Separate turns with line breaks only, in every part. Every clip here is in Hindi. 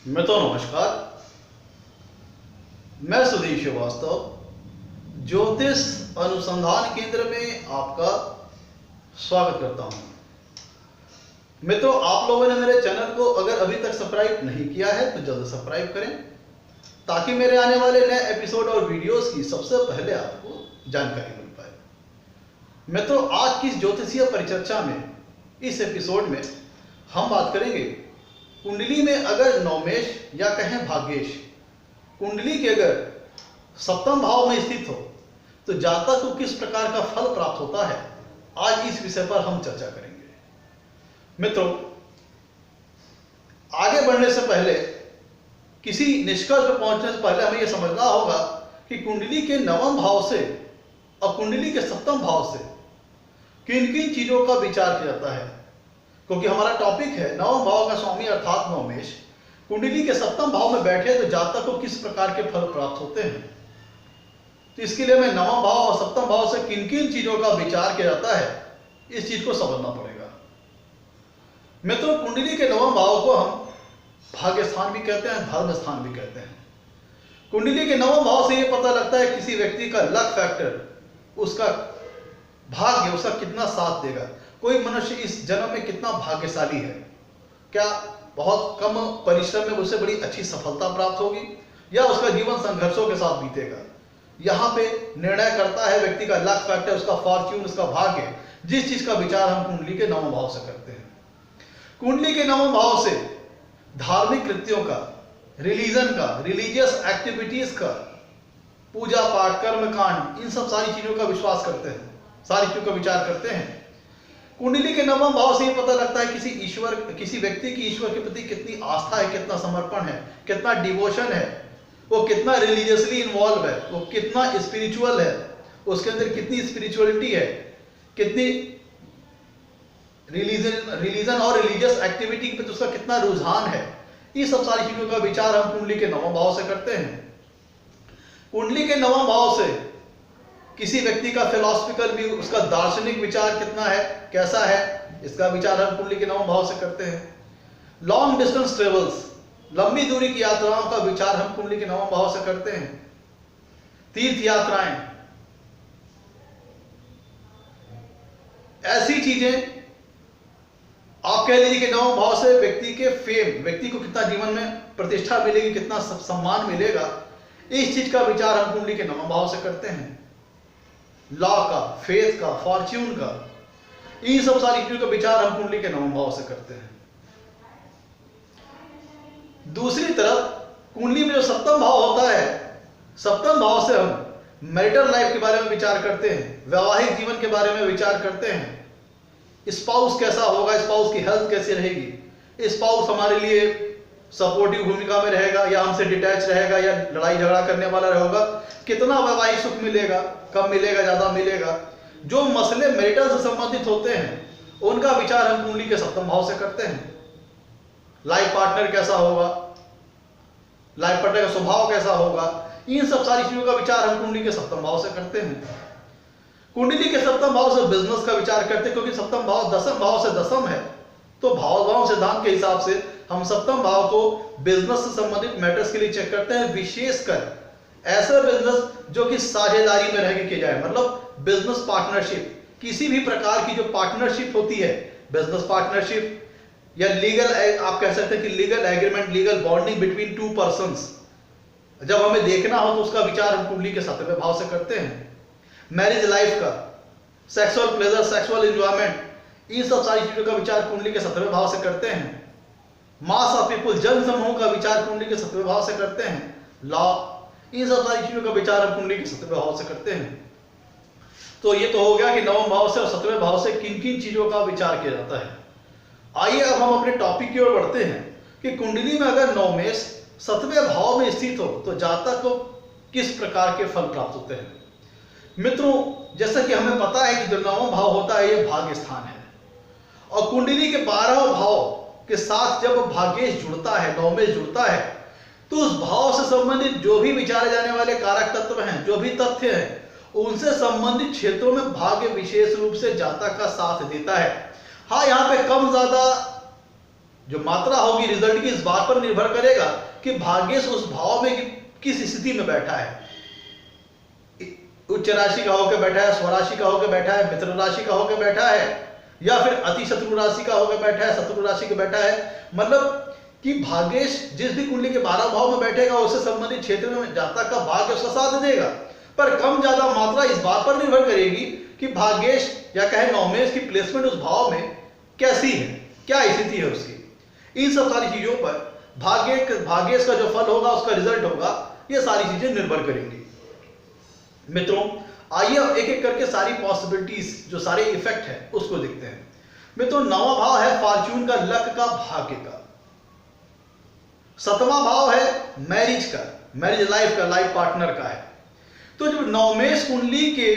नमस्कार। मैं सुधीर श्रीवास्तव ज्योतिष अनुसंधान केंद्र में आपका स्वागत करता हूं। मित्रों, आप लोगों ने मेरे चैनल को अगर अभी तक सब्सक्राइब नहीं किया है तो जल्द सब्सक्राइब करें ताकि मेरे आने वाले नए एपिसोड और वीडियोस की सबसे पहले आपको जानकारी मिल पाए। मित्रों, आज की इस ज्योतिषीय परिचर्चा में इस एपिसोड में हम बात करेंगे कुंडली में अगर नवमेश या कहें भाग्येश कुंडली के अगर सप्तम भाव में स्थित हो तो जातक को किस प्रकार का फल प्राप्त होता है। आज इस विषय पर हम चर्चा करेंगे। मित्रों, आगे बढ़ने से पहले किसी निष्कर्ष पर पहुंचने से पहले हमें यह समझना होगा कि कुंडली के नवम भाव से और कुंडली के सप्तम भाव से किन किन चीजों का विचार किया जाता है, क्योंकि हमारा टॉपिक है नवम भाव का स्वामी अर्थात नवमेश कुंडली के सप्तम भाव में बैठे तो जातक को किस प्रकार के फल प्राप्त होते हैं। तो इसके लिए हमें नवम भाव और सप्तम भाव से किन किन चीजों का विचार किया जाता है, इस चीज को समझना पड़ेगा। मित्रों, कुंडली के नवम भाव को हम भाग्य स्थान भी कहते हैं, धर्म स्थान भी कहते हैं। कुंडली के नवम भाव से यह पता लगता है किसी व्यक्ति का लक फैक्टर, उसका भाग्य, उसका कितना साथ देगा। कोई मनुष्य इस जन्म में कितना भाग्यशाली है, क्या बहुत कम परिश्रम में उसे बड़ी अच्छी सफलता प्राप्त होगी या उसका जीवन संघर्षों के साथ बीतेगा। यहाँ पे निर्णय करता है व्यक्ति का लक फैक्टर, उसका फॉर्च्यून, उसका भाग्य, जिस चीज का विचार हम कुंडली के नवम भाव से करते हैं। कुंडली के नवम भाव से धार्मिक कृत्यों का, रिलीजन का, रिलीजियस एक्टिविटीज का, पूजा पाठ, कर्म कांड, इन सब सारी चीजों का विश्वास करते हैं, सारी चीजों का विचार करते हैं। कुंडली के नवम भाव से ये पता लगता है किसी व्यक्ति की ईश्वर के प्रति कितनी आस्था है, कितना समर्पण है, कितना डिवोशन है, वो कितना रिलीजियसली इन्वॉल्व है, वो कितना स्पिरिचुअल है, उसके अंदर कितनी स्पिरिचुअलिटी है, कितनी रिलीजन और रिलीजियस एक्टिविटी के प्रति उसका कितना रुझान है। ये सब सारी चीजों का विचार हम कुंडली के नवम भाव से करते हैं। कुंडली के नवम भाव से किसी व्यक्ति का फिलॉसफिकल भी, उसका दार्शनिक विचार कितना है, कैसा है, इसका विचार हम कुंडली के नवम भाव से करते हैं। लॉन्ग डिस्टेंस ट्रेवल्स, लंबी दूरी की यात्राओं का विचार हम कुंडली के नवम भाव से करते हैं। तीर्थ यात्राएं, ऐसी चीजें आप कह लीजिए कि नवम भाव से व्यक्ति के फेम, व्यक्ति को कितना जीवन में प्रतिष्ठा मिलेगी, कितना सम्मान मिलेगा, इस चीज का विचार हम कुंडली के नवम भाव से करते हैं। लॉ का, फेथ का, फॉर्च्यून का, इन सब सारी चीजों का विचार हम कुंडली के नवम भाव से करते हैं। दूसरी तरफ कुंडली में जो सप्तम भाव होता है, सप्तम भाव से हम मैरिटल लाइफ के बारे में विचार करते हैं, वैवाहिक जीवन के बारे में विचार करते हैं। स्पाउस कैसा होगा, स्पाउस की हेल्थ कैसी रहेगी, स्पाउस हमारे लिए सपोर्टिव भूमिका में रहेगा या हमसे डिटैच रहेगा या लड़ाई झगड़ा करने वाला रहेगा, कितना वैवाहिक सुख मिलेगा, कम मिलेगा, ज्यादा मिलेगा। जो मसले मैरिटल से संबंधित होते हैं उनका विचार हम कुंडली के सप्तम भाव से करते हैं। लाइफ पार्टनर कैसा होगा, लाइफ पार्टनर का स्वभाव कैसा होगा, इन सब सारी चीजों का विचार हम कुंडली के सप्तम भाव से करते हैं। कुंडली के सप्तम भाव से बिजनेस का विचार करते हैं, क्योंकि सप्तम भाव दसम भाव से दसम है, तो भाव सिद्धांत के हिसाब से हम सप्तम भाव को बिजनेस से संबंधित मैटर्स के लिए चेक करते हैं। विशेषकर ऐसा बिजनेस जो कि साझेदारी में रह के किया जाए, मतलब बिजनेस पार्टनरशिप, किसी भी प्रकार की जो पार्टनरशिप होती है, बिजनेस पार्टनरशिप या लीगल, आप कह सकते हैं कि legal agreement, legal bonding between two persons, जब हमें देखना हो तो उसका विचार हम कुंडली के सप्तम भाव से करते हैं। मैरिज लाइफ का, सेक्सुअल प्लेजर, सेक्सुअल एंजॉयमेंट, इन सब सारी चीजों का विचार कुंडली के सप्तम भाव से करते हैं। मास ऑफ पीपुल, जन समूह का विचार कुंडली के सप्तम भाव से करते हैं। लॉ, इन सब सारी चीजों का विचार हम कुंडली के सप्तम भाव से करते हैं। तो ये तो हो गया कि नवम भाव से और सप्तम भाव से किन किन चीजों का विचार किया जाता है। आइए अब हम अपने टॉपिक की ओर बढ़ते हैं कि कुंडली में अगर नवमेश सप्तम भाव में स्थित हो तो जातक को किस प्रकार के फल प्राप्त होते हैं। मित्रों, जैसा कि हमें पता है कि जो नवम भाव होता है यह भाग्य स्थान है, और कुंडली के 12 भाव के साथ जब भाग्येश जुड़ता है, नवमेश जुड़ता है, तो उस भाव से संबंधित जो भी विचारे जाने वाले कारक तत्व हैं, जो भी तथ्य हैं, उनसे संबंधित क्षेत्रों में भाग्य विशेष रूप से जातक का साथ देता है। हाँ, यहाँ पे कम ज्यादा जो मात्रा होगी रिजल्ट की, इस बात पर निर्भर करेगा कि भाग्येश उस भाव में किस स्थिति में बैठा है। उच्च राशि का होकर बैठा है, स्वराशि का होकर बैठा है, मित्र राशि का होकर बैठा है, या फिर अति शत्रु राशि का होकर बैठा है, शत्रु राशि का बैठा है। मतलब कि भाग्येश जिस भी कुंडली के 12 भाव में बैठेगा उससे संबंधित क्षेत्र में जातक का भाग्य उसका साथ देगा। पर कम ज्यादा मात्रा इस बात पर निर्भर करेगी कि भाग्येश या कहे नवमेश की प्लेसमेंट उस भाव में कैसी है, क्या स्थिति है उसकी। इन सब सारी चीजों पर भाग्येश का जो फल होगा, उसका रिजल्ट होगा, ये सारी चीजें निर्भर करेंगी। मित्रों, आइए अब एक एक करके सारी पॉसिबिलिटीज, जो सारे इफेक्ट है उसको देखते हैं। मित्रों, 9वां भाव है फॉर्च्यून का, लक का, भाग्य का। 7वां भाव है मैरिज का, मैरिज लाइफ का, लाइफ पार्टनर का है। तो जब नवमेश कुंडली के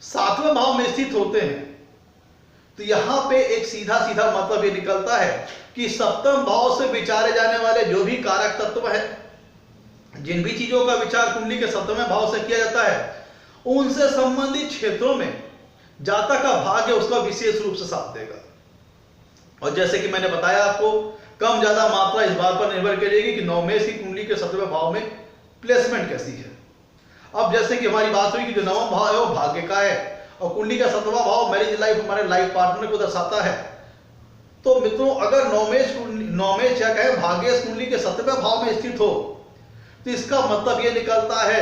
7वें भाव में स्थित होते हैं तो यहां पे एक सीधा सीधा मतलब ये निकलता है कि 7वें भाव से विचारे जाने वाले जो भी कारक तत्व है, जिन भी चीजों का विचार कुंडली के 7वें भाव से किया जाता है, उनसे संबंधित क्षेत्रों में जातक का भाग्य उसका विशेष रूप से साथ देगा। और जैसे कि मैंने बताया आपको, कम ज्यादा मात्रा इस बात पर निर्भर करेगी कि नवमेश की कुंडली के 7वें भाव में प्लेसमेंट कैसी है। अब जैसे कि हमारी बात हुई कि जो 9वां भाव है वो भाग्य का है और कुंडली का 7वां भाव मैरिज लाइफ, हमारे लाइफ पार्टनर को दर्शाता है। तो मित्रों, अगर नवमेश या कहे भाग्येश कुंडली के 7वें भाव में स्थित हो तो इसका मतलब ये निकलता है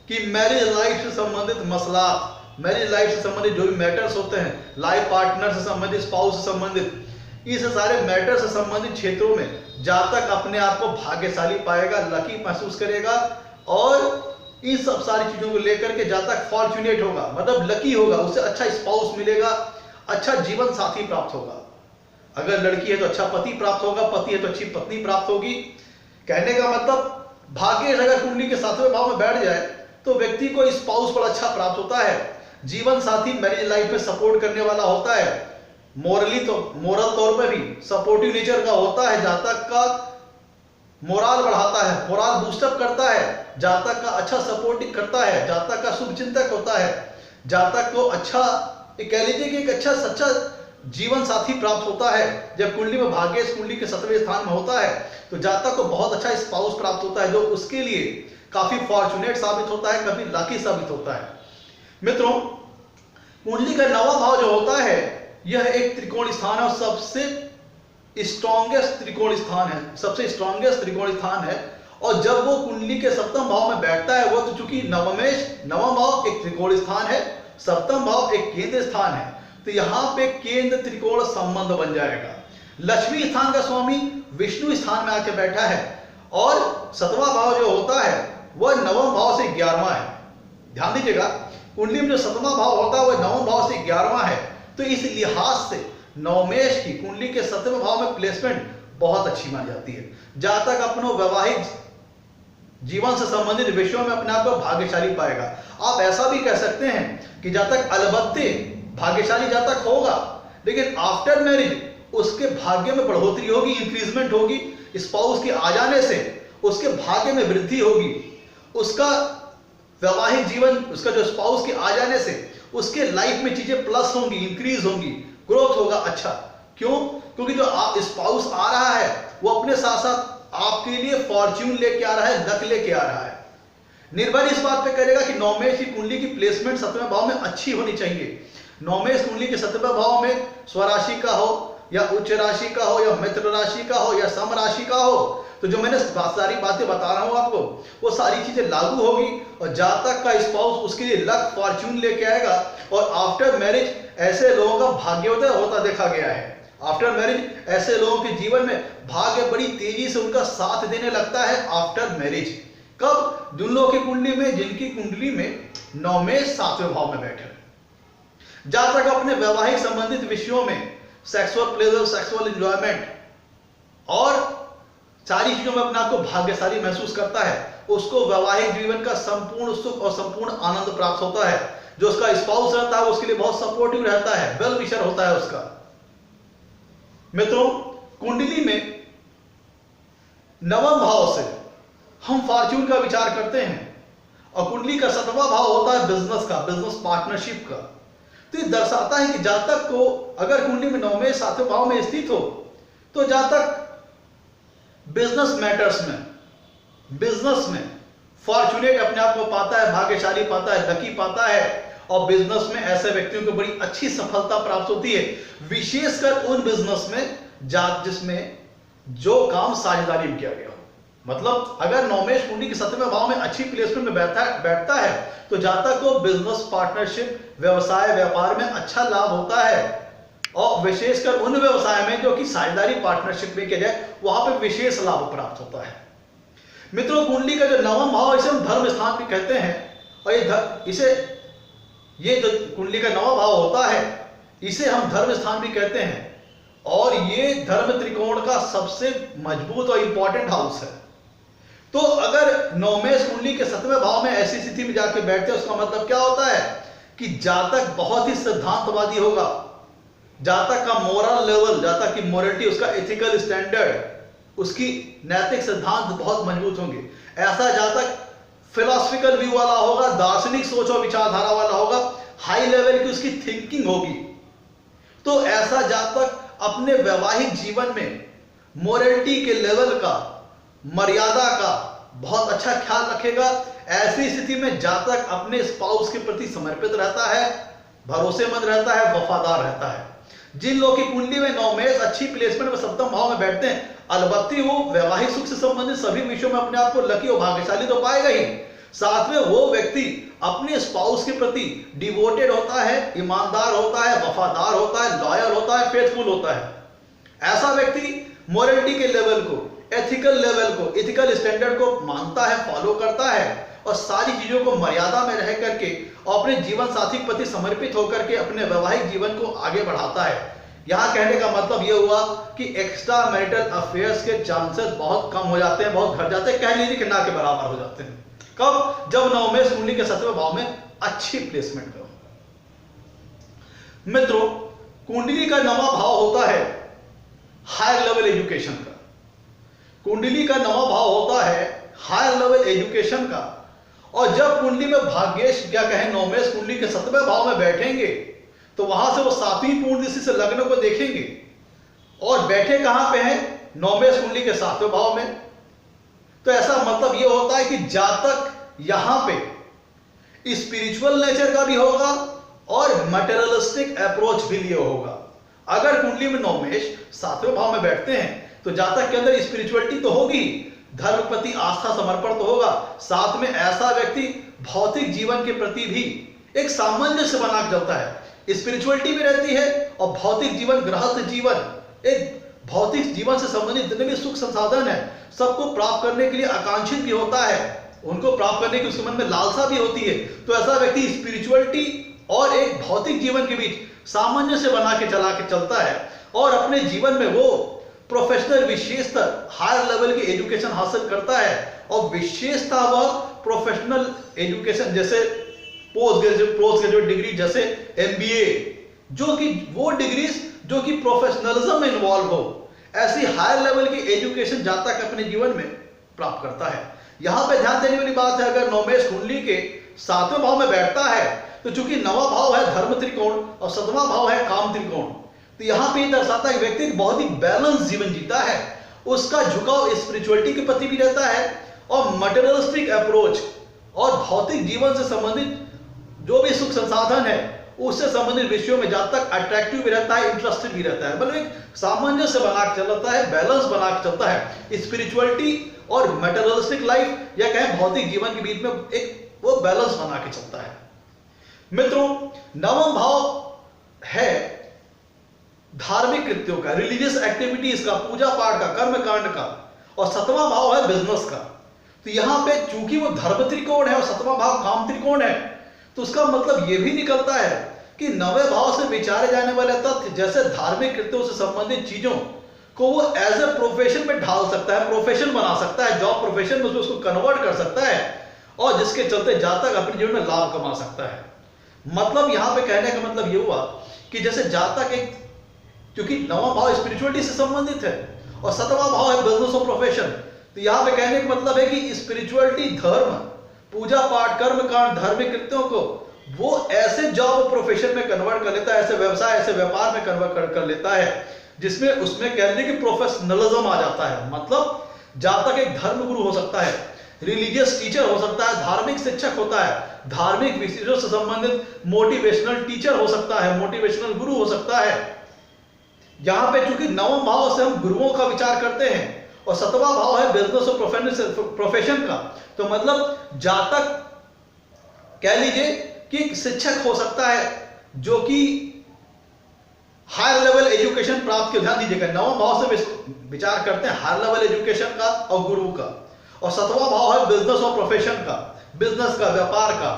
कि मैरिज लाइफ से संबंधित मसलात, मैरिज लाइफ से संबंधित जो भी मैटर्स होते हैं, लाइफ पार्टनर से संबंधित, स्पाउस से संबंधित, इस सारे मैटर से संबंधित क्षेत्रों में जातक अपने आप को भाग्यशाली पाएगा, लकी महसूस करेगा और इन सब सारी चीजों को लेकर के जातक फॉर्चुनेट होगा, मतलब लकी होगा, उसे अच्छा स्पाउस मिलेगा, अच्छा जीवन साथी प्राप्त होगा। अगर लड़की है तो अच्छा पति प्राप्त होगा, पति है तो अच्छी पत्नी प्राप्त होगी। कहने का मतलब भाग्य अगर कुंडली के 7वें भाव में बैठ जाए तो व्यक्ति को स्पाउस पर अच्छा प्राप्त होता है, जीवन साथी मैरिज लाइफ में सपोर्ट करने वाला होता है, मोरल तौर पर भी सपोर्टिव नेचर का होता है, जातक का मोराल बढ़ाता है, मोराल बूस्टअप करता है, जातक का अच्छा सपोर्टिंग करता है, जातक का शुभ चिंतक होता है, जातक को अच्छा कह लीजिए कि एक अच्छा सच्चा जीवन साथी प्राप्त होता है। जब कुंडली में भाग्येश कुंडली के 7वें स्थान में होता है तो जातक को बहुत अच्छा स्पाउस प्राप्त होता है, जो उसके लिए काफी फॉर्चुनेट साबित होता है, काफी लकी साबित होता है। मित्रों, कुंडली का 9वां भाव जो होता है यह एक त्रिकोण स्थान है और सबसे स्ट्रॉन्गेस्ट त्रिकोण स्थान है, सबसे स्ट्रॉन्गेस्ट त्रिकोण स्थान है। और जब वो कुंडली के 7वें भाव में बैठता है, वो तो चूंकि 9वां भाव एक त्रिकोण स्थान है, 7वां भाव एक केंद्र स्थान है, तो यहां पे केंद्र त्रिकोण संबंध बन जाएगा। लक्ष्मी स्थान का स्वामी विष्णु स्थान में आके बैठा है और 7वां भाव जो होता है वह 9वें भाव से 11वां है। ध्यान दीजिएगा, कुंडली में जो 7वां भाव होता है वह 9वें भाव से 11वां है। तो इस लिहाज से नवमेश की कुंडली के 7वें भाव में प्लेसमेंट बहुत अच्छी मानी जाती है। जातक अपने वैवाहिक जीवन से संबंधित विषयों में अपने आप को भाग्यशाली पाएगा। आप ऐसा भी कह सकते हैं कि जातक अलबत्ते भाग्यशाली जातक होगा, लेकिन आफ्टर मैरिज उसके भाग्य में बढ़ोतरी होगी, इंक्रीजमेंट होगी, स्पाउस के आ जाने से उसके भाग्य में वृद्धि होगी, उसका वैवाहिक जीवन, उसका जो स्पाउस के आ जाने से उसके लाइफ में चीजें प्लस होंगी, इंक्रीज होंगी, ग्रोथ होगा। अच्छा क्यों? क्योंकि जो स्पाउस आ रहा है वो अपने साथ साथ आपके लिए फॉर्च्यून लेके आ रहा है, लक लेके आ रहा है। निर्भर इस बात पे करेगा कि नवमेश की कुंडली की प्लेसमेंट 7वें भाव में अच्छी होनी चाहिए। नवमेश कुंडली के 7वें भाव में स्वराशि का हो या उच्च राशि का हो या मित्र राशि का हो या सम राशि का हो, तो जो मैंने सारी बातें बता रहा हूं आपको, वो सारी चीजें लागू होगी और जातक का स्पाउस उसके लिए लक फॉर्च्यून लेके आएगा। और आफ्टर मैरिज ऐसे लोगों का भाग्योदय होता देखा गया है। आफ्टर मैरिज ऐसे लोगों के जीवन में भाग्य बड़ी तेजी से उनका साथ देने लगता है आफ्टर मैरिज। कब? जिन लोगों की कुंडली में, जिनकी कुंडली में नवमेश 7वें भाव में बैठे। जातक अपने वैवाहिक संबंधित विषयों में सेक्सुअल प्लेजर, सेक्सुअल एंजॉयमेंट और सारी चीजों में अपने आप को भाग्यशाली महसूस करता है, उसको वैवाहिक जीवन का संपूर्ण सुख और संपूर्ण आनंद प्राप्त होता है। जो उसका स्पाउस रहता है उसके लिए बहुत सपोर्टिव रहता है, वेल विशर होता है उसका। मित्रों, कुंडली में 9वें भाव से हम फॉर्च्यून का विचार करते हैं और कुंडली का 7वां भाव होता है बिजनेस का, बिजनेस पार्टनरशिप का। तो ये दर्शाता है कि जातक को अगर कुंडली में 9वें 7वें भाव में स्थित हो तो जहां तक बिजनेस मैटर्स में, बिजनेस में फॉर्चुनेट अपने आप को पाता है, भाग्यशाली पाता है, लकी पाता है, और बिजनेस में ऐसे व्यक्तियों को बड़ी अच्छी सफलता प्राप्त होती है, विशेषकर उन बिजनेस में जिसमें जो काम साझेदारी में किया गया हो। मतलब अगर नवमेश कुंडली के 7वें भाव में अच्छी प्लेसमेंट में बैठता है तो जहां तक वो बिजनेस पार्टनरशिप, व्यवसाय, व्यापार में अच्छा लाभ होता है, और विशेषकर उन व्यवसाय में जो कि साझेदारी पार्टनरशिप में किया जाए वहां पे विशेष लाभ प्राप्त होता है। मित्रों, कुंडली का जो 9वां भाव इसे हम धर्म स्थान भी कहते हैं, और ये जो कुंडली का 9वां भाव होता है इसे हम धर्म स्थान भी कहते हैं, और ये धर्म त्रिकोण का सबसे मजबूत और इंपॉर्टेंट हाउस है। तो अगर नवमेश कुंडली के 7वें भाव में ऐसी स्थिति में जाके बैठते हैं, उसका मतलब क्या होता है कि जातक बहुत ही सिद्धांतवादी होगा, जातक का मोरल लेवल, जातक की मोरलिटी, उसका एथिकल स्टैंडर्ड, उसकी नैतिक सिद्धांत बहुत मजबूत होंगे। ऐसा जातक फिलोसफिकल व्यू वाला होगा, दार्शनिक सोच और विचारधारा वाला होगा, हाई लेवल की उसकी थिंकिंग होगी। तो ऐसा जातक अपने वैवाहिक जीवन में मोरलिटी के लेवल का, मर्यादा का बहुत अच्छा ख्याल रखेगा। ऐसी स्थिति में जातक अपने स्पाउस के प्रति समर्पित रहता है, भरोसेमंद रहता है, वफादार रहता है। जिन लोगों की कुंडली में नवमेश अच्छी प्लेसमेंट में 7वें भाव में बैठते हैं, अलबत्ते वो वैवाहिक सुख से संबंधित सभी विषयों में अपने आप को लकी और भाग्यशाली तो पाएगा ही, साथ में वो व्यक्ति अपने स्पाउस के प्रति डिवोटेड होता है, ईमानदार होता है, वफादार होता है, लॉयल होता है, फेथफुल होता है। ऐसा व्यक्ति मोरलिटी के लेवल को, एथिकल लेवल को, एथिकल स्टैंडर्ड को मानता है, फॉलो करता है, और सारी चीजों को मर्यादा में रह करके और अपने जीवन साथी के प्रति समर्पित होकर के अपने वैवाहिक जीवन को आगे बढ़ाता है। यहां कहने का मतलब यह हुआ कि एक्स्ट्रा मैरिटल अफेयर्स के चांसेस बहुत कम हो जाते हैं, बहुत घट जाते हैं, कह लीजिए कि ना के बराबर हो जाते हैं। कब? जब नवमेश कुंडली के 7वें भाव में अच्छी प्लेसमेंट हो। मित्रों, कुंडली का 9वां भाव होता है हायर लेवल एजुकेशन का। कुंडली का 9वां भाव होता है हायर लेवल एजुकेशन का, और जब कुंडली में भाग्येश क्या कहें नवमेश कुंडली के 7वें भाव में बैठेंगे तो वहां से वो 7वीं पूर्ण दृष्टि से लग्न को देखेंगे, और बैठे कहां पे हैं? नवमेश कुंडली के 7वें भाव में। तो ऐसा मतलब ये होता है कि जातक यहां पे स्पिरिचुअल नेचर का भी होगा और मटेरियलिस्टिक अप्रोच भी लिए होगा। अगर कुंडली में नवमेश 7वें भाव में बैठते हैं तो जातक के अंदर स्पिरिचुअलिटी तो होगी, धर्म प्रति आस्था, समर्पण तो होगा, साथ में ऐसा व्यक्ति भौतिक जीवन के प्रति भी एक सामंजस्य बना के चलता है। स्पिरिचुअलिटी भी रहती है और भौतिक जीवन, गृहस्थ जीवन, एक भौतिक जीवन से संबंधित जितने भी सुख संसाधन है सबको प्राप्त करने के लिए आकांक्षित भी होता है, उनको प्राप्त करने की उसके मन में लालसा भी होती है। तो ऐसा व्यक्ति स्पिरिचुअलिटी और एक भौतिक जीवन के बीच सामंजस्य बना के चलता है, और अपने जीवन में वो प्रोफेशनल विशेषतर हायर लेवल की एजुकेशन हासिल करता है, और विशेषता वह प्रोफेशनल एजुकेशन जैसे पोस्ट ग्रेजुएट डिग्री, जैसे MBA, जो कि वो डिग्रीज जो कि प्रोफेशनलिज्म में इन्वॉल्व हो, ऐसी हायर लेवल की एजुकेशन जातक अपने जीवन में प्राप्त करता है। यहां पे ध्यान देने वाली बात है, अगर नवमेश कुंडली के 7वें भाव में बैठता है तो चूंकि 9वां भाव है धर्म त्रिकोण और 7वां भाव है काम त्रिकोण, तो यहां पे दर्शाता है व्यक्ति बहुत ही बैलेंस जीवन जीता है, उसका झुकाव स्पिरिचुअलिटी के प्रति भी रहता है, और मटेरियलिस्टिक अप्रोच और भौतिक जीवन से संबंधित जो भी सुख संसाधन है उससे संबंधित विषयों में जातक अट्रैक्टिव भी रहता है, इंटरेस्टेड भी रहता है, मतलब एक सामंजस्य बना के चलता है, बैलेंस बना के चलता है। स्पिरिचुअलिटी और मटेरियलिस्टिक लाइफ या कहें भौतिक जीवन के बीच में एक वो बैलेंस बना के चलता है। मित्रों, 9वां भाव है धार्मिक कृत्यों का, रिलीजियस एक्टिविटीज का, पूजा पाठ का, कर्म कांड का, और 7वां भाव है बिजनेस का। तो यहां पे चूंकि वो धर्म त्रिकोण है और 7वां भाव काम त्रिकोण है, तो उसका मतलब यह भी निकलता है कि 9वें भाव से विचारे जाने वाले तथ्य जैसे धार्मिक कृत्यों से संबंधित चीजों को वो एज ए प्रोफेशन में ढाल सकता है, प्रोफेशन बना सकता है, जॉब प्रोफेशन में उसको कन्वर्ट कर सकता है, और जिसके चलते जातक अपने जीवन में लाभ कमा सकता है। मतलब यहां पे कहने का मतलब ये हुआ कि जैसे जातक एक, क्योंकि 9वां भाव स्पिरिचुअलिटी से संबंधित है और 7वां भाव है बिजनेस और प्रोफेशन, तो यहां पे कहने का मतलब है कि स्पिरिचुअलिटी, धर्म, पूजा पाठ, कर्म कांड, धार्मिक कृत्यों को वो ऐसे जॉब प्रोफेशन में कन्वर्ट कर लेता है, ऐसे व्यवसाय, ऐसे व्यापार में कन्वर्ट कर लेता है जिसमें उसमें कह लीजिए कि प्रोफेशनलिज्म आ जाता है। मतलब जातक एक धर्म गुरु हो सकता है, रिलीजियस टीचर हो सकता है, धार्मिक शिक्षक होता है, धार्मिक विषयों से संबंधित मोटिवेशनल टीचर हो सकता है, मोटिवेशनल गुरु हो सकता है। यहां पे चूंकि नवम भाव से हम गुरुओं का विचार करते हैं और सतवां भाव है बिजनेस और प्रोफेशन का, तो मतलब जातक कह लीजिए कि शिक्षक हो सकता है जो कि हायर लेवल एजुकेशन प्राप्त किया। ध्यान दीजिएगा, नवम भाव से विचार करते हैं हायर लेवल एजुकेशन का और गुरु का, और सतवां भाव है बिजनेस और प्रोफेशन का, बिजनेस का, व्यापार का।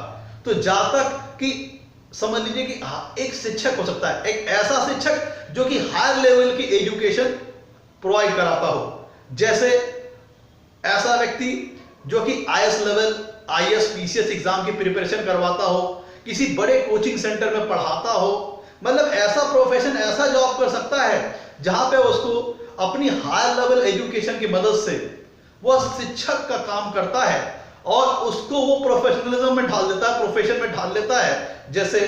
तो जातक की समझ लीजिए कि एक शिक्षक हो सकता है, एक ऐसा शिक्षक जो कि हायर लेवल की एजुकेशन प्रोवाइड कराता हो। जैसे ऐसा व्यक्ति जो कि IAS level, IAS PCS exam की प्रिपरेशन करवाता हो, किसी बड़े कोचिंग सेंटर में पढ़ाता हो। मतलब ऐसा प्रोफेशन, ऐसा जॉब कर सकता है जहां पे उसको अपनी हायर लेवल एजुकेशन की मदद से वह शिक्षक का काम करता है और उसको वो प्रोफेशनलिज्म में ढाल देता है, प्रोफेशन में ढाल लेता है। जैसे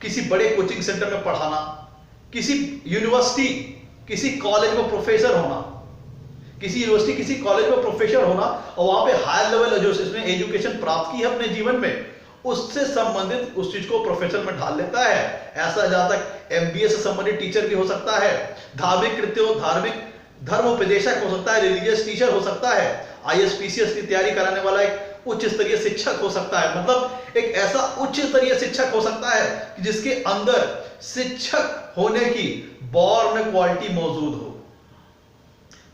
किसी बड़े कोचिंग सेंटर में पढ़ाना, किसी यूनिवर्सिटी, किसी कॉलेज में प्रोफेसर होना, किसी यूनिवर्सिटी, किसी कॉलेज में प्रोफेसर होना और वहां पे हायर लेवल जो इसने एजुकेशन प्राप्त की है अपने जीवन में, उससे संबंधित उस चीज को प्रोफेशन में ढाल लेता है। ऐसा जातक एमबीए से संबंधित टीचर भी हो सकता है, धार्मिक कृत्यों, धार्मिक धर्म उपदेशक हो सकता है, रिलीजियस टीचर हो सकता है, आईएएस पीसीएस की तैयारी कराने वाला एक उच्च स्तरीय शिक्षक हो सकता है। मतलब एक ऐसा उच्च स्तरीय शिक्षक हो सकता है कि जिसके अंदर शिक्षक होने की बॉर्न क्वालिटी मौजूद हो।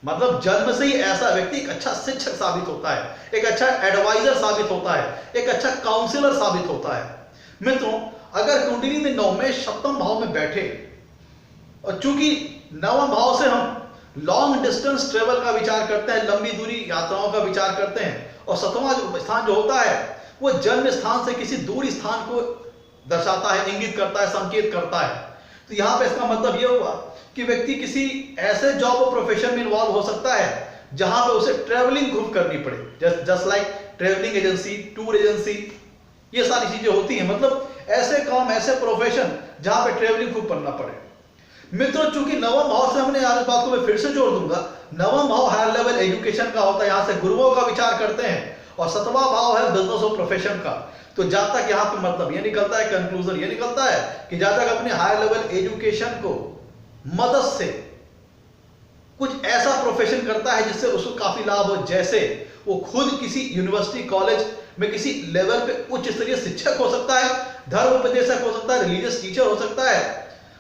मतलब जन्म से ही ऐसा व्यक्ति एक अच्छा शिक्षक साबित होता है, एक अच्छा एडवाइजर साबित होता है, एक अच्छा काउंसलर साबित होता है। मित्रों, अगर कुंडली में नवमेश सप्तम भाव में बैठे और चूंकि नवम भाव से हम लॉन्ग डिस्टेंस ट्रेवल का विचार करते हैं, लंबी दूरी यात्राओं का विचार करते हैं, और सतवां स्थान जो होता है वो जन्म स्थान से किसी दूर स्थान को दर्शाता है, इंगित करता है, संकेत करता है। तो यहां पे इसका मतलब यह हुआ कि व्यक्ति किसी ऐसे जॉब और प्रोफेशन में इन्वॉल्व हो सकता है जहां पे उसे ट्रेवलिंग खूब करनी पड़े, just like travelling agency, tour agency, ये सारी चीजें होती हैं। मतलब ऐसे काम, ऐसे प्रोफेशन जहां पे ट्रेवलिंग खूब करना पड़े। मित्रों, चूंकि नवम भाव से हमने आज बात को मैं फिर से जोड़ दूंगा, नवम भाव हायर लेवल एजुकेशन का होता है, यहां से गुरुओं का विचार करते हैं, और सतवां भाव है बिजनेस और प्रोफेशन का। तो जब तक यहां पे मतलब ये निकलता है, कंक्लूजन ये निकलता है कि जब तक अपने हायर लेवल एजुकेशन को मदद से कुछ ऐसा प्रोफेशन करता है जिससे उसको काफी लाभ हो, जैसे वो खुद किसी यूनिवर्सिटी, कॉलेज में किसी लेवल पे उच्च स्तरीय शिक्षक हो सकता है, धर्म उपदेशक हो सकता है, रिलीजियस टीचर हो सकता है,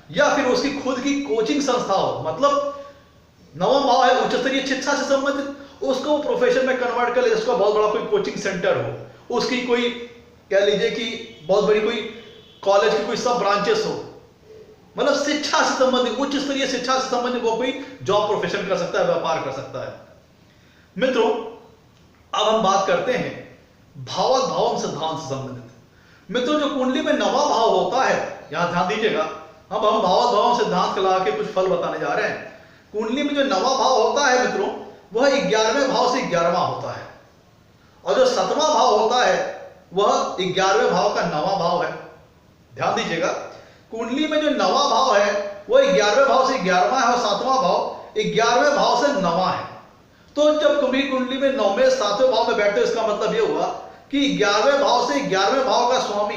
या फिर उसकी खुद की कोचिंग संस्था हो। मतलब नवम भाव है उच्च स्तरीय शिक्षा से संबंधित, उसको वो प्रोफेशन में कन्वर्ट कर ले, उसका बहुत बड़ा कोई कोचिंग सेंटर हो, उसकी कोई कह लीजिए कि बहुत बड़ी कोई कॉलेज की कोई सब ब्रांचेस हो। मतलब शिक्षा से संबंधित, उच्च स्तरीय शिक्षा से संबंधित वो कोई जॉब प्रोफेशन कर सकता है, व्यापार कर सकता है। मित्रों, अब हम बात करते हैं भावक भावम सिद्धांत से संबंधित। मित्रों, जो कुंडली में नवा भाव होता है, यहां ध्यान दीजिएगा, अब हम भावक भावम सिद्धांत ला के कुछ फल बताने जा रहे हैं। कुंडली में जो नवा भाव होता है मित्रों, वह 11वें भाव से 11वां होता है, और जो 7वां भाव होता है वह 11वें भाव का नवा भाव है। ध्यान दीजिएगा, कुंडली में जो नवा भाव है वह 11वें भाव से 11वां है, और 7वां भाव 11वें भाव से नवा है। तो जब कभी कुंडली में 9वें 7वें भाव में बैठते, इसका मतलब यह हुआ कि 11वें भाव से 11वें भाव का स्वामी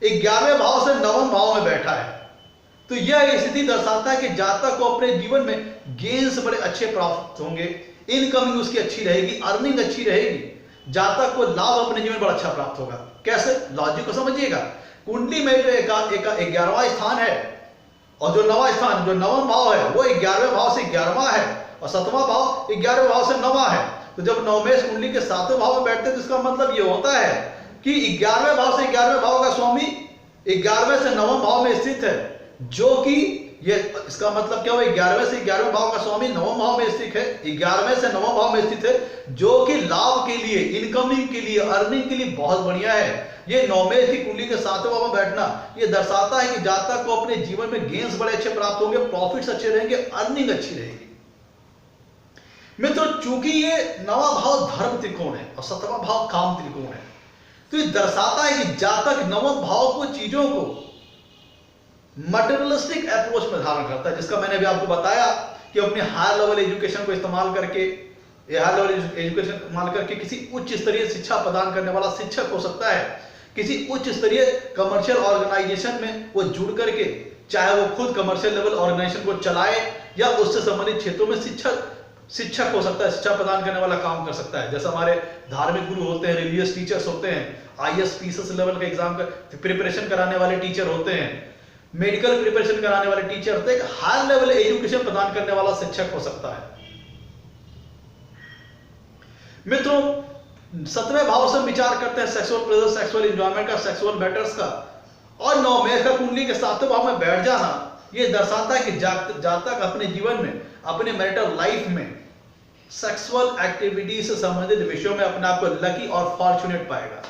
11वें भाव से 9वें भाव में बैठा है। तो यह स्थिति दर्शाता है कि जातक को अपने जीवन में गेन्स बड़े अच्छे प्राप्त होंगे, इनकमिंग उसकी अच्छी रहेगी, अर्निंग अच्छी रहेगी, जातक को लाभ अपने जीवन बड़ा अच्छा प्राप्त होगा। कैसे? लॉजिक को समझिएगा। कुंडली में जो एक 11वां स्थान है और जो नवा स्थान, जो नवम भाव है वो 11वें भाव से 11वां है, और 7वां भाव 11वें भाव से 9वां है। तो जब नवमेश कुंडली के 7वें भाव में बैठते हैं तो इसका मतलब ये होता है कि 11वें भाव से 11वें भाव का स्वामी 11वें से 9वें भाव में स्थित है, जो कि ये इसका मतलब क्या हुआ, 11वें से 11वें भाव का स्वामी 9वें भाव में स्थित है, 11वें से 9वें भाव में स्थित है, जो कि लाभ के लिए, इनकमिंग के लिए, अर्निंग के लिए बहुत बढ़िया है। ये नवमेश की कुंडली के 7वें भाव में बैठना ये दर्शाता है कि जातक को अपने जीवन में गेन्स बड़े अच्छे प्राप्त होंगे, प्रॉफिट्स अच्छे रहेंगे, अर्निंग अच्छी रहेगी। मित्रों, चूंकि ये नवा भाव धर्म त्रिकोण है और 7वां भाव काम त्रिकोण है, तो ये दर्शाता है कि जातक नवम भाव को चीजों को मटेरियलिस्टिक अप्रोच में धारण करता है, जिसका मैंने भी आपको बताया कि अपने हायर लेवल एजुकेशन को इस्तेमाल करके, हायर लेवल एजुकेशन इस्तेमाल करके किसी उच्च स्तरीय शिक्षा प्रदान करने वाला शिक्षक हो सकता है, किसी उच्च स्तरीय कमर्शियल ऑर्गेनाइजेशन में वो जुड़ करके, चाहे वो खुद कमर्शियल लेवल ऑर्गेनाइजेशन को चलाए या उससे संबंधित क्षेत्रों में शिक्षक हो सकता है, शिक्षा प्रदान करने वाला काम कर सकता है। जैसे हमारे धार्मिक गुरु होते हैं, रिलीजियस टीचर्स होते हैं, आईएएस पीसीएस लेवल का एग्जाम का प्रिपरेशन कराने वाले टीचर होते हैं, मेडिकल प्रिपरेशन कराने वाले टीचर होते हैं। एक हायर लेवल एजुकेशन प्रदान करने वाला शिक्षक हो सकता है। मित्रों, 7वें भाव से विचार करते हैं सेक्सुअल प्लेजर, सेक्सुअल एंजॉयमेंट का, सेक्सुअल मैटर्स का, और 9 मेष का कुंडली के 7वें भाव में बैठ जाना ये दर्शाता है कि जातक अपने जीवन में, अपने मैरिटल लाइफ में सेक्सुअल एक्टिविटी से संबंधित विषयों में अपने आप को लकी और फॉर्चुनेट पाएगा।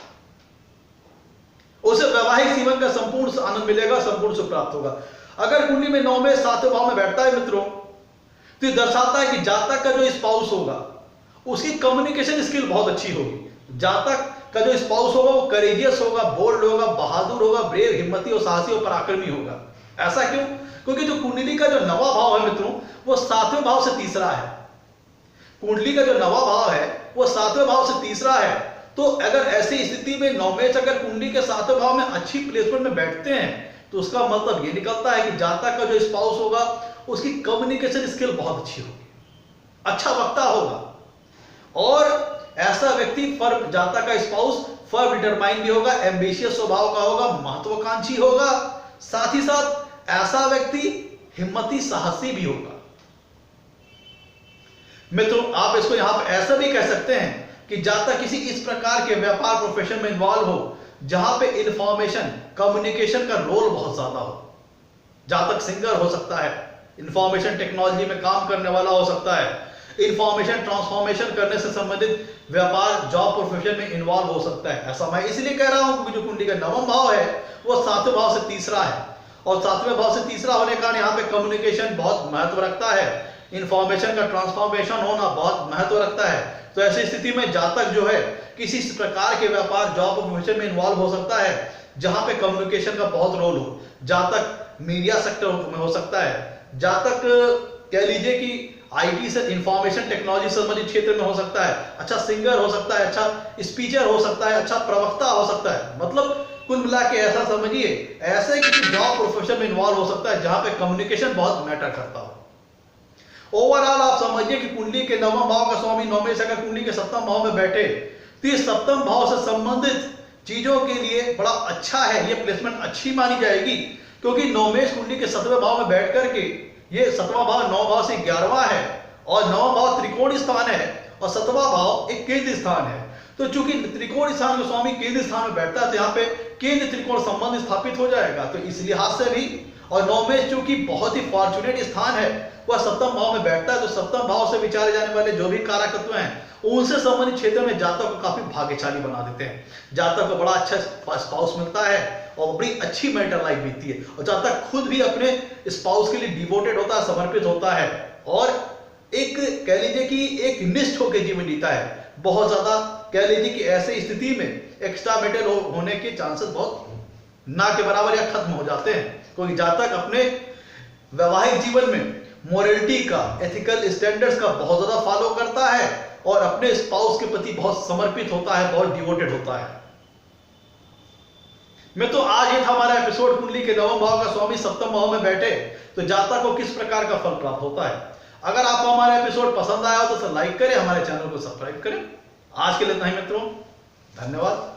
उसे वैवाहिक जीवन का संपूर्ण आनंद मिलेगा, संपूर्ण सुख प्राप्त होगा। अगर कुंडली में 9 मेष 7वें भाव में बैठता है मित्रों, तो ये दर्शाता है कि जातक का जो स्पाउस होगा उसकी कम्युनिकेशन स्किल बहुत अच्छी होगी। जातक का जो स्पाउस होगा वो करेजियस होगा, बोल्ड होगा, बहादुर होगा, ब्रेव, हिम्मती और साहसी और पराक्रमी होगा। ऐसा क्यों? क्योंकि जो कुंडली का जो 9वां भाव है मित्रों, वो 7वें भाव से तीसरा है। कुंडली का जो 9वां भाव है वो 7वें भाव से तीसरा है। तो अगर ऐसी स्थिति में 9 मेष अगर कुंडली के 7वें भाव में अच्छी प्लेसमेंट में बैठते हैं, तो उसका मतलब ये निकलता है कि जातक का जो स्पाउस होगा उसकी कम्युनिकेशन स्किल बहुत अच्छी होगी, अच्छा वक्ता होगा, और ऐसा व्यक्ति फर्म, जातक का स्पाउस फर्म डिटरमाइन भी होगा, एम्बिशियस स्वभाव का होगा, महत्वाकांक्षी होगा, साथ ही साथ ऐसा व्यक्ति हिम्मती साहसी भी होगा। मित्रों, आप इसको यहां पर ऐसा भी कह सकते हैं कि जातक किसी इस प्रकार के व्यापार प्रोफेशन में इन्वॉल्व हो जहां पे इंफॉर्मेशन कम्युनिकेशन का रोल बहुत ज्यादा हो। जातक सिंगर हो सकता है, इंफॉर्मेशन टेक्नोलॉजी में काम करने वाला हो सकता है, इंफॉर्मेशन ट्रांसफॉर्मेशन करने से संबंधित व्यापार जॉब प्रोफेशन में इन्वॉल्व हो सकता है। ऐसा मैं इसलिए कह रहा हूं क्योंकि जो कुंडली का 9वां भाव है वो 7वें भाव से तीसरा है, और 7वें भाव से तीसरा होने के कारण यहाँ पे कम्युनिकेशन बहुत महत्व रखता है, इंफॉर्मेशन का ट्रांसफॉर्मेशन होना बहुत महत्व रखता है। तो ऐसी स्थिति में जातक जो है किसी प्रकार के व्यापार जॉब प्रोफेशन में इन्वॉल्व हो सकता है जहां पे कम्युनिकेशन का बहुत रोल हो। जातक मीडिया सेक्टर में हो सकता है, जातक कह लीजिए कि आईटी से इंफॉर्मेशन टेक्नोलॉजी से संबंधित क्षेत्र में हो सकता है, अच्छा सिंगर हो सकता है, अच्छा स्पीचर हो सकता है, अच्छा प्रवक्ता हो सकता है। मतलब कुल मिला के ऐसा समझिए, ऐसे किसी जॉब प्रोफेशन में इन्वॉल्व हो सकता है जहां पे कम्युनिकेशन बहुत मैटर करता हो। ओवरऑल आप समझिए कि कुंडली के 9वां भाव का स्वामी 9 मेष अगर कुंडली के 7वें भाव में बैठे तो ये 7वें भाव से संबंधित चीजों के लिए बड़ा अच्छा है, ये प्लेसमेंट अच्छी मानी जाएगी, क्योंकि 9 मेष कुंडली के 7वें भाव में बैठ करके, ये 7वां भाव 9 भाव से 11वां है, और 9वां भाव त्रिकोण स्थान है और 7वां भाव एक केंद्र स्थान है। तो चूंकि त्रिकोण स्थान का स्वामी केंद्र स्थान में बैठता है तो यहाँ पे केंद्र त्रिकोण संबंध स्थापित हो जाएगा। तो इस लिहाज से भी, और 9 मेष चूंकि बहुत ही फॉर्चुनेट स्थान है, वह 7वें भाव में बैठता है, तो 7वें भाव से विचारे जाने वाले जो भी कारक तत्व हैं उनसे संबंधित क्षेत्र में जातक को काफी भाग्यशाली बना देते हैं। जातक को बड़ा अच्छा स्पाउस मिलता है और बड़ी अच्छी मैरिटल लाइफ बीतती है, और जातक खुद भी अपने स्पाउस के लिए डिवोटेड होता है, समर्पित होता है, और एक कह लीजिए कि एक निष्ठ होकर जीवन जीता है। बहुत ज्यादा कह लीजिए कि ऐसे स्थिति में एक्स्ट्रा मैरिटल होने के चांसेस बहुत ना के बराबर या खत्म हो जाते हैं, क्योंकि जातक अपने वैवाहिक जीवन में मोरलिटी का, एथिकल स्टैंडर्ड्स का बहुत ज्यादा फॉलो करता है और अपने स्पाउस के प्रति बहुत समर्पित होता है, बहुत डिवोटेड होता है। मैं तो आज ये था हमारा एपिसोड, कुंडली के 9वें भाव का स्वामी 7वें भाव में बैठे तो जातक को किस प्रकार का फल प्राप्त होता है। अगर आपको हमारा एपिसोड पसंद आया हो तो लाइक करें, हमारे चैनल को सब्सक्राइब करें। आज के लिए इतना ही मित्रों, धन्यवाद।